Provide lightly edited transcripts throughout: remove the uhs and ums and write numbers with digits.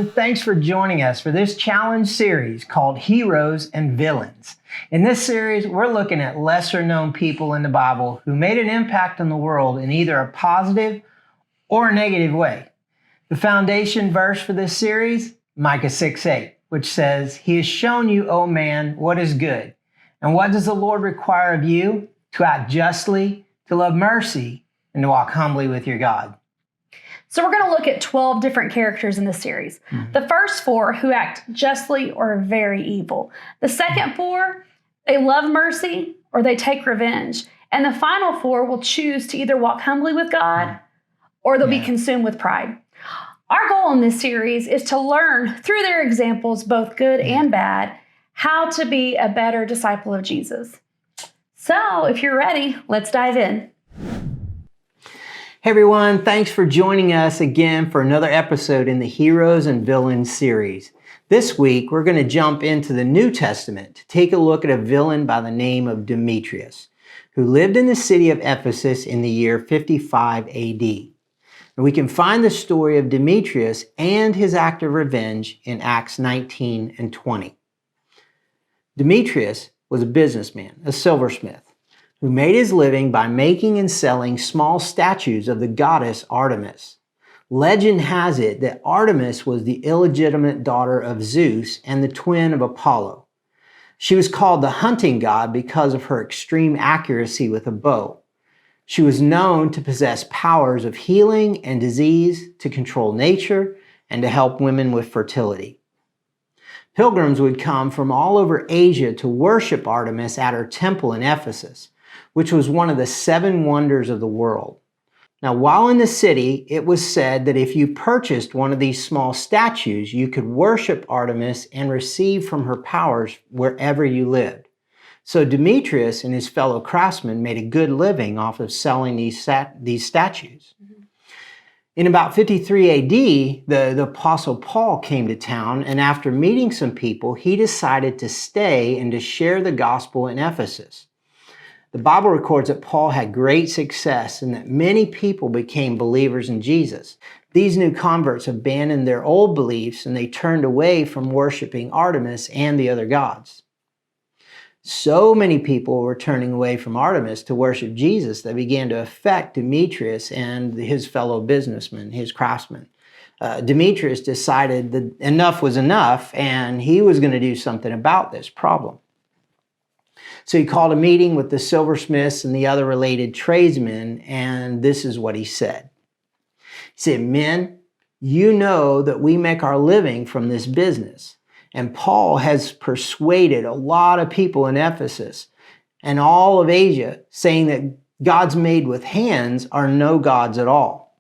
everyone. Thanks for joining us for this challenge series called Heroes and Villains. In this series, we're looking at lesser known people in the Bible who made an impact on the world in either a positive or a negative way. The foundation verse for this series, Micah 6:8, which says, "He has shown you, O man, what is good. And what does the Lord require of you? To act justly, to love mercy, and to walk humbly with your God." So we're going to look at 12 different characters in this series. The first 4 who act justly or are very evil. The second 4, they love mercy or they take revenge. And the final 4 will choose to either walk humbly with God or they'll be consumed with pride. Our goal in this series is to learn through their examples, both good and bad, how to be a better disciple of Jesus. So if you're ready, let's dive in. Hey everyone, thanks for joining us again for another episode in the Heroes and Villains series. This week, we're going to jump into the New Testament to take a look at a villain by the name of Demetrius, who lived in the city of Ephesus in the year 55 AD. And we can find the story of Demetrius and his act of revenge in Acts 19 and 20. Demetrius was a businessman, a silversmith, who made his living by making and selling small statues of the goddess Artemis. Legend has it that Artemis was the illegitimate daughter of Zeus and the twin of Apollo. She was called the hunting god because of her extreme accuracy with a bow. She was known to possess powers of healing and disease, to control nature, and to help women with fertility. Pilgrims would come from all over Asia to worship Artemis at her temple in Ephesus, which was one of the 7 wonders of the world. Now, while in the city, it was said that if you purchased one of these small statues, you could worship Artemis and receive from her powers wherever you lived. So Demetrius and his fellow craftsmen made a good living off of selling these statues. In about 53 AD, the Apostle Paul came to town, and after meeting some people, he decided to stay and to share the gospel in Ephesus. The Bible records that Paul had great success and that many people became believers in Jesus. These new converts abandoned their old beliefs and they turned away from worshiping Artemis and the other gods. So many people were turning away from Artemis to worship Jesus that began to affect Demetrius and his fellow businessmen, his craftsmen. Demetrius decided that enough was enough and he was going to do something about this problem. So he called a meeting with the silversmiths and the other related tradesmen, and this is what he said. He said, "Men, you know that we make our living from this business, and Paul has persuaded a lot of people in Ephesus and all of Asia, saying that gods made with hands are no gods at all.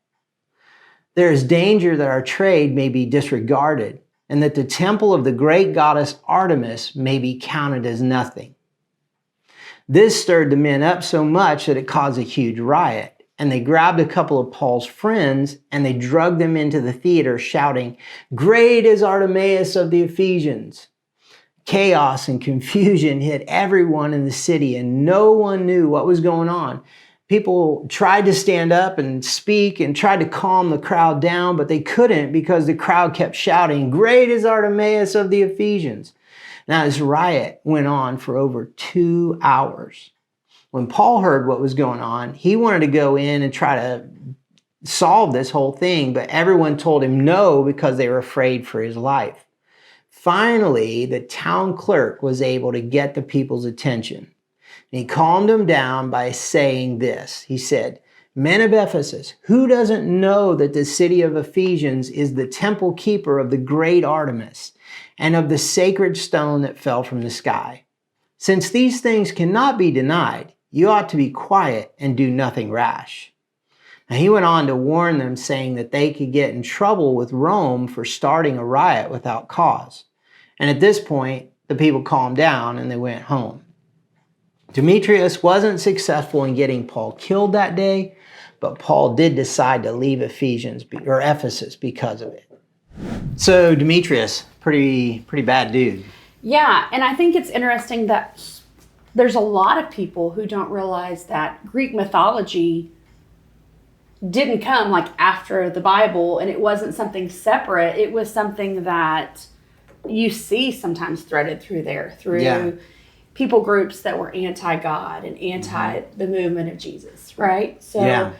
There is danger that our trade may be disregarded, and that the temple of the great goddess Artemis may be counted as nothing." This stirred the men up so much that it caused a huge riot, and they grabbed a couple of Paul's friends and they dragged them into the theater shouting, "Great is Artemis of the Ephesians." Chaos and confusion hit everyone in the city and no one knew what was going on. People tried to stand up and speak and tried to calm the crowd down, but they couldn't because the crowd kept shouting, "Great is Artemis of the Ephesians." Now, this riot went on for over 2 hours. When Paul heard what was going on, he wanted to go in and try to solve this whole thing, but everyone told him no because they were afraid for his life. Finally, the town clerk was able to get the people's attention. And he calmed them down by saying this. He said, "Men of Ephesus, who doesn't know that the city of Ephesians is the temple keeper of the great Artemis, and of the sacred stone that fell from the sky? Since these things cannot be denied, you ought to be quiet and do nothing rash." Now he went on to warn them, saying that they could get in trouble with Rome for starting a riot without cause. And at this point, the people calmed down and they went home. Demetrius wasn't successful in getting Paul killed that day, but Paul did decide to leave Ephesus because of it. So Demetrius, pretty bad dude. Yeah, and I think it's interesting that there's a lot of people who don't realize that Greek mythology didn't come like after the Bible, and it wasn't something separate. It was something that you see sometimes threaded through there, through people groups that were anti-God and anti the movement of Jesus, right? So,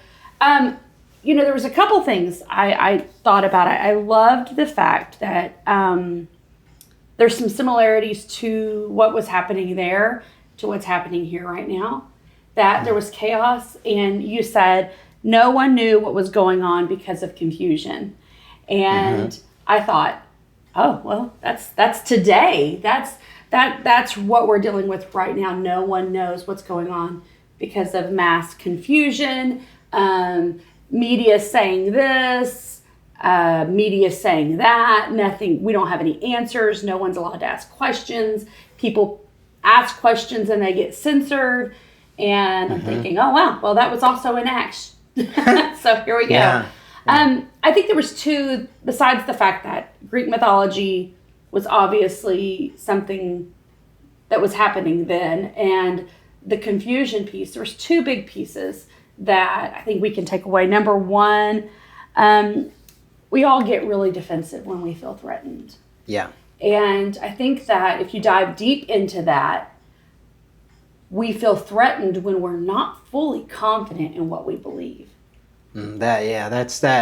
there was a couple things I thought about. I loved the fact that there's some similarities to what was happening there to what's happening here right now. That there was chaos, and you said no one knew what was going on because of confusion. And I thought, oh, well, that's today. That's what we're dealing with right now. No one knows what's going on because of mass confusion. Media saying this, media saying that. Nothing. We don't have any answers. No one's allowed to ask questions. People ask questions and they get censored. And I'm thinking, oh wow, well that was also in Acts. So here we go. Yeah. I think there was two, besides the fact that Greek mythology was obviously something that was happening then, and the confusion piece, there was two big pieces that I think we can take away. Number one, we all get really defensive when we feel threatened. Yeah. And I think that if you dive deep into that, we feel threatened when we're not fully confident in what we believe. That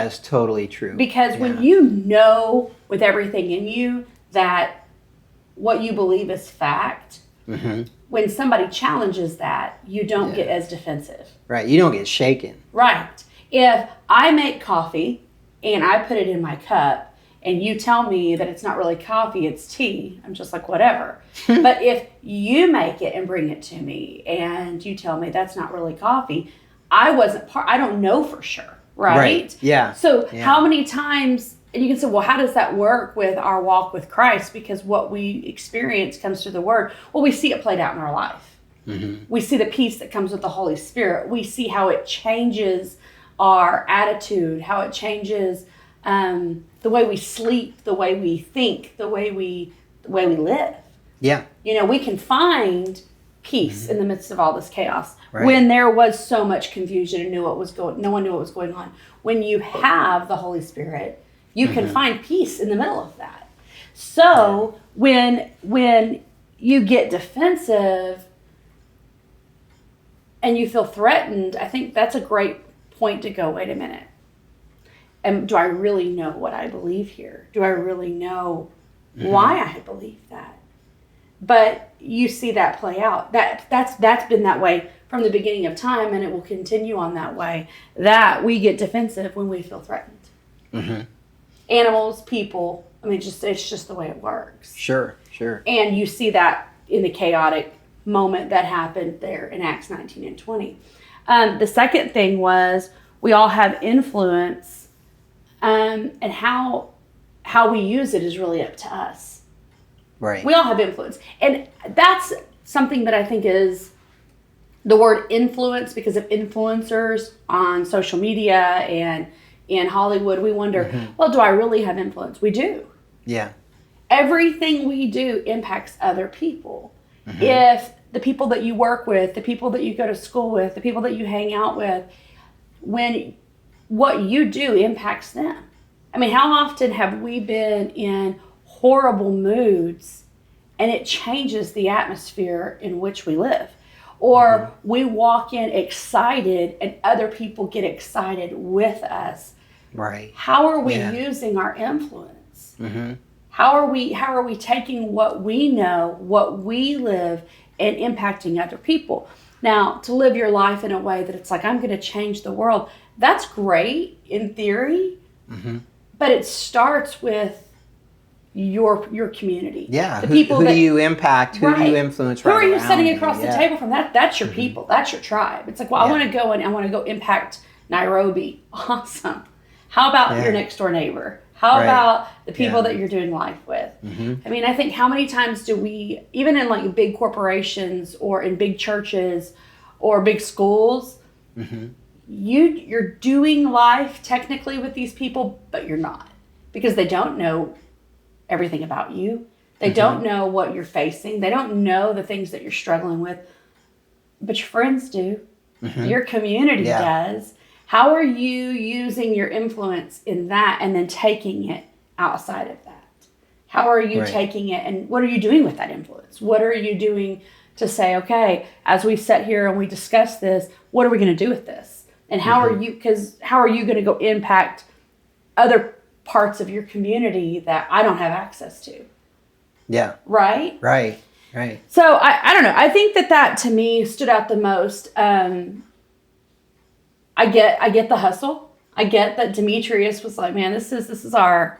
is totally true. Because when you know with everything in you that what you believe is fact, when somebody challenges that, you don't get as defensive. Right. You don't get shaken. Right. If I make coffee and I put it in my cup and you tell me that it's not really coffee, it's tea, I'm just like, whatever. But if you make it and bring it to me and you tell me that's not really coffee, I don't know for sure, right? Yeah. So how many times, and you can say, well, how does that work with our walk with Christ? Because what we experience comes through the Word. Well, we see it played out in our life. We see the peace that comes with the Holy Spirit. We see how it changes our attitude, how it changes the way we sleep, the way we think, the way we live. Yeah. We can find peace in the midst of all this chaos when there was so much confusion and no one knew what was going on. When you have the Holy Spirit, you can find peace in the middle of that. So when you get defensive and you feel threatened, I think that's a great point to go, wait a minute. And do I really know what I believe here? Do I really know why I believe that? But you see that play out. That's been that way from the beginning of time, and it will continue on that way. That we get defensive when we feel threatened. Animals, people. I mean, it's just the way it works. Sure. And you see that in the chaotic moment that happened there in Acts 19 and 20. The second thing was we all have influence, and how we use it is really up to us. Right. We all have influence. And that's something that I think is the word influence, because of influencers on social media and in Hollywood. We wonder, well, do I really have influence? We do. Yeah. Everything we do impacts other people. If the people that you work with, the people that you go to school with, the people that you hang out with, when what you do impacts them. I mean, how often have we been in horrible moods and it changes the atmosphere in which we live? Or we walk in excited and other people get excited with us. Right. How are we using our influence? How are we taking what we know, what we live, and impacting other people? Now, to live your life in a way that it's like, I'm going to change the world, that's great in theory, but it starts with your community. Yeah. The people who do you impact? Who do you influence? Who are you around sitting across the table from? That's your people. That's your tribe. It's like, well, I want to go impact Nairobi. Awesome. How about your next door neighbor? How about the people that you're doing life with? I mean, I think how many times do we, even in like big corporations or in big churches or big schools, you're doing life technically with these people, but you're not, because they don't know everything about you. They don't know what you're facing. They don't know the things that you're struggling with, but your friends do. Your community does. How are you using your influence in that and then taking it outside of that? How are you taking it, and what are you doing with that influence? What are you doing to say, okay, as we sit here and we discuss this, what are we going to do with this? And how are you going to go impact other parts of your community that I don't have access to? Yeah. Right? Right. So I don't know. I think that to me stood out the most. I get the hustle. I get that Demetrius was like, man, this is our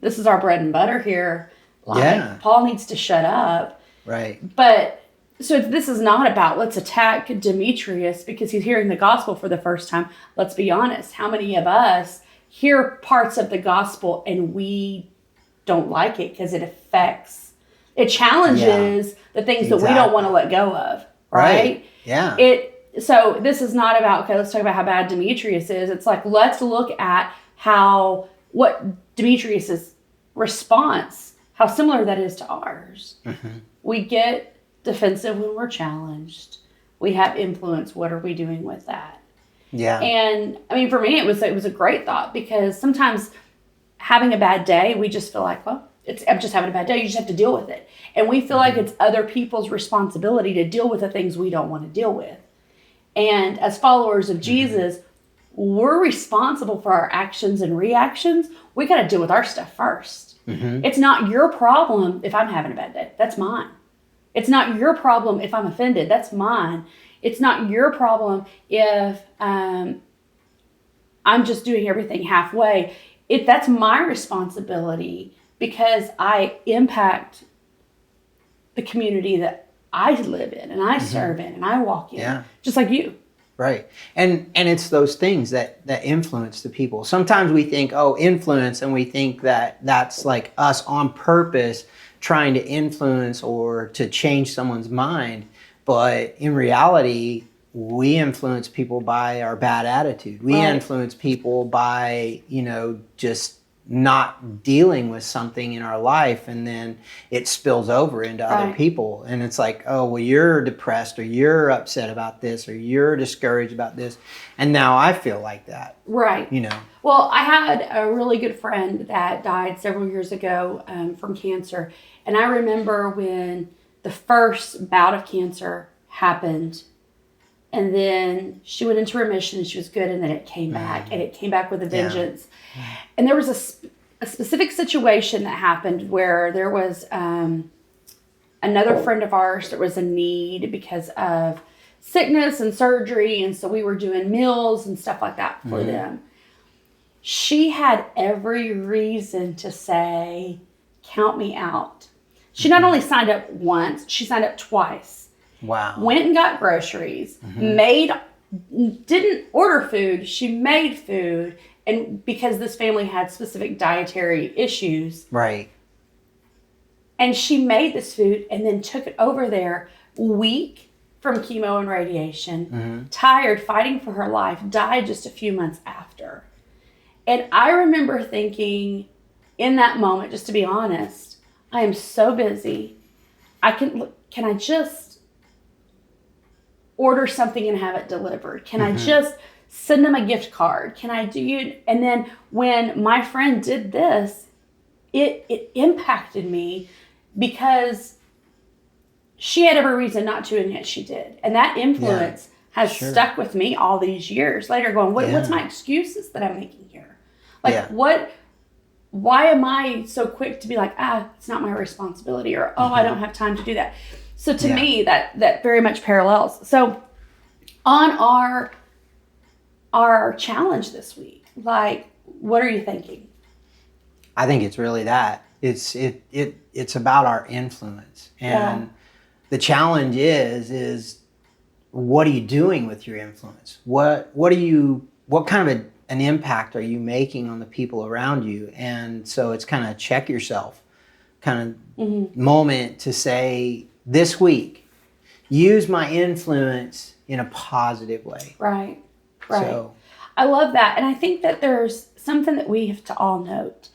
bread and butter here. Like, Paul needs to shut up. Right. But so this is not about let's attack Demetrius because he's hearing the gospel for the first time. Let's be honest. How many of us hear parts of the gospel and we don't like it because it challenges the things that we don't want to let go of. Right? Yeah. So this is not about, okay, let's talk about how bad Demetrius is. It's like, let's look at what Demetrius's response, how similar that is to ours. Mm-hmm. We get defensive when we're challenged. We have influence. What are we doing with that? Yeah. And I mean, for me, it was a great thought because sometimes having a bad day, we just feel like, well, I'm just having a bad day. You just have to deal with it. And we feel like it's other people's responsibility to deal with the things we don't want to deal with. And as followers of Jesus, we're responsible for our actions and reactions. We got to deal with our stuff first. Mm-hmm. It's not your problem if I'm having a bad day. That's mine. It's not your problem if I'm offended. That's mine. It's not your problem if I'm just doing everything halfway. That's my responsibility because I impact the community that I live in and I serve in and I walk in, just like you. Right. And it's those things that influence the people. Sometimes we think, influence, and we think that that's like us on purpose trying to influence or to change someone's mind. But in reality, we influence people by our bad attitude. We influence people by, just not dealing with something in our life, and then it spills over into other people. And it's like, you're depressed, or you're upset about this, or you're discouraged about this. And now I feel like that. Right. Well, I had a really good friend that died several years ago from cancer. And I remember when the first bout of cancer happened, and then she went into remission and she was good, and then it came back, and it came back with a vengeance. And there was a specific situation that happened where there was another friend of ours that was in need because of sickness and surgery, and so we were doing meals and stuff like that for them. She had every reason to say, count me out. She not only signed up once, she signed up twice. Wow. Went and got groceries, didn't order food, she made food. And because this family had specific dietary issues. Right. And she made this food and then took it over there, weak from chemo and radiation, tired, fighting for her life, died just a few months after. And I remember thinking in that moment, just to be honest, I am so busy. Can I just order something and have it delivered? Can I just send them a gift card? Can I do you? And then when my friend did this, it impacted me because she had every reason not to, and yet she did. And that influence has stuck with me all these years later, going, what's my excuses that I'm making here? Like, why am I so quick to be like, it's not my responsibility, or, I don't have time to do that. So to me, that very much parallels. So on our challenge this week, like, what are you thinking? I think it's really that. It's about our influence. And the challenge is what are you doing with your influence? What kind of an impact are you making on the people around you? And so it's kind of check yourself kind of moment to say, this week, use my influence in a positive way. Right. So, I love that. And I think that there's something that we have to all note,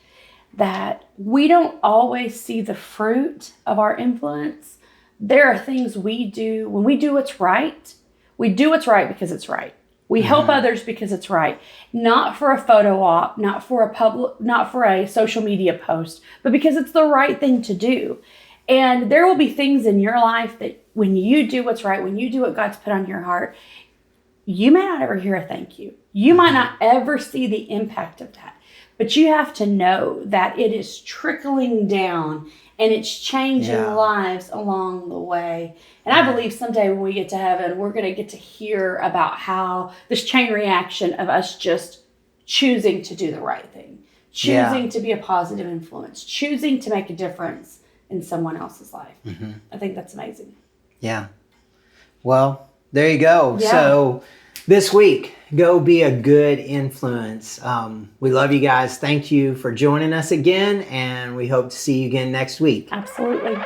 that we don't always see the fruit of our influence. There are things we do when we do what's right. We do what's right because it's right. We help others because it's right, not for a photo op, not for a social media post, but because it's the right thing to do. And there will be things in your life that when you do what's right, when you do what God's put on your heart, you may not ever hear a thank you. You might not ever see the impact of that. But you have to know that it is trickling down and it's changing lives along the way. And I believe someday when we get to heaven, we're going to get to hear about how this chain reaction of us just choosing to do the right thing, choosing to be a positive influence, choosing to make a difference in someone else's life. I think that's amazing. Yeah. Well, there you go. Yeah. So this week, go be a good influence. We love you guys. Thank you for joining us again, and we hope to see you again next week. Absolutely.